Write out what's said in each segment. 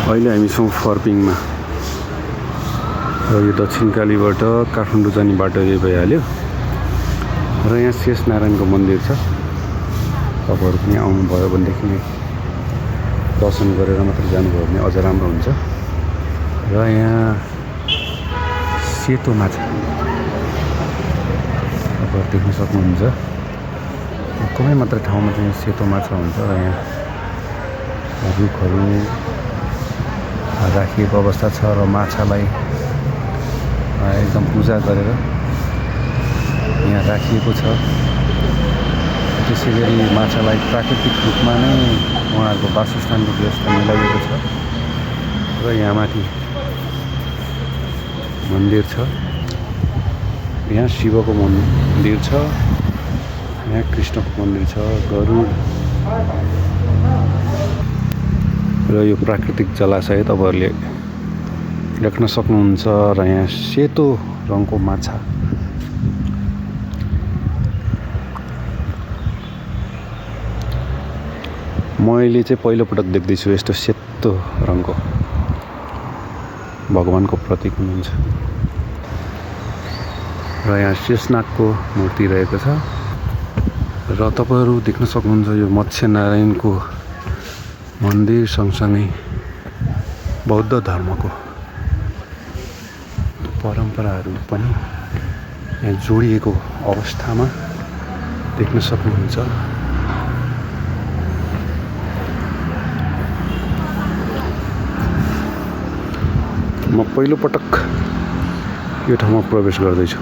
अहिले हामी छौँ फर्पिङमा र यो दक्षिणकालीबाट काठमाडौँ जाने बाटो यही भइहाल्यो र यहाँ शेष नारायणको मन्दिर छ। तपाईँहरू पनि आउनुभयो भनेदेखि दर्शन गरेर मात्र जानुभयो भने अझ राम्रो हुन्छ। र यहाँ सेतो माछा तपाईँहरू देख्न सक्नुहुन्छ। कमै मात्र ठाउँमा चाहिँ सेतो माछा हुन्छ र यहाँ रुखहरू राखिएको अवस्था छ र माछालाई एकदम पूजा गरेर यहाँ राखिएको छ। त्यसै गरी माछालाई प्राकृतिक रूपमा नै उहाँहरूको वासस्थानको व्यवस्था मिलाइएको छ। र यहाँ माथि मन्दिर छ, यहाँ शिवको मन्दिर छ, यहाँ कृष्णको मन्दिर छ, गरुड र यो प्राकृतिक जलाशय तपाईँहरूले देख्न सक्नुहुन्छ। र यहाँ सेतो रङको माछा मैले चाहिँ पहिलोपटक देख्दैछु यस्तो सेतो रङको। भगवानको प्रतीक हुनुहुन्छ। र यहाँ शेषनागको मूर्ति रहेको छ र तपाईँहरू देख्न सक्नुहुन्छ यो मत्स्य नारायणको मन्दिर सँगसँगै बौद्ध धर्मको परम्पराहरू पनि यहाँ जोडिएको अवस्थामा देख्न सक्नुहुन्छ। म पहिलोपटक यो ठाउँमा प्रवेश गर्दैछु।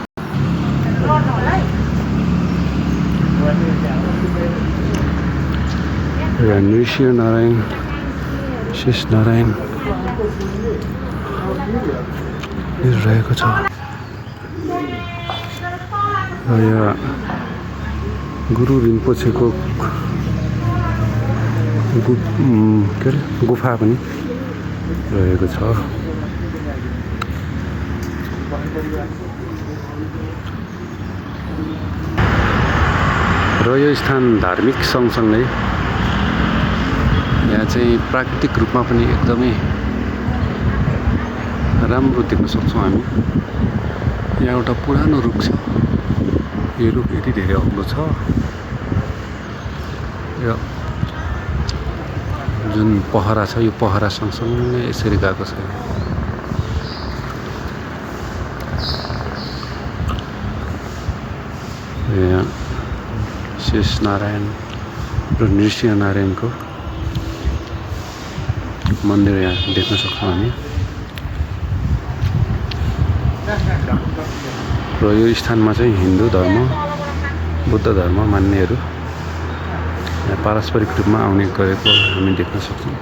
यहाँ नृसिंहनारायण, शेष नारायण रहेको छ। र यहाँ गुरु रिम्पोछेको गुफा पनि रहेको छ। र यो स्थान धार्मिक सँगसँगै यहाँ चाहिँ प्राकृतिक रूपमा पनि एकदमै राम्रो देख्न सक्छौँ हामी। यहाँ एउटा पुरानो रुख छ, यो रुख यति धेरै अग्लो छ। यो जुन पहरा छ, यो पहरा सँगसँगै यसरी गएको छ। यहाँ शेष नारायण र नृसिंहनारायणको मन्दिर यहाँ देख्न सक्छौँ हामी। र यो स्थानमा चाहिँ हिन्दू धर्म, बुद्ध धर्म मान्नेहरू यहाँ पारस्परिक रूपमा आउने गरेको हामी देख्न सक्छौँ।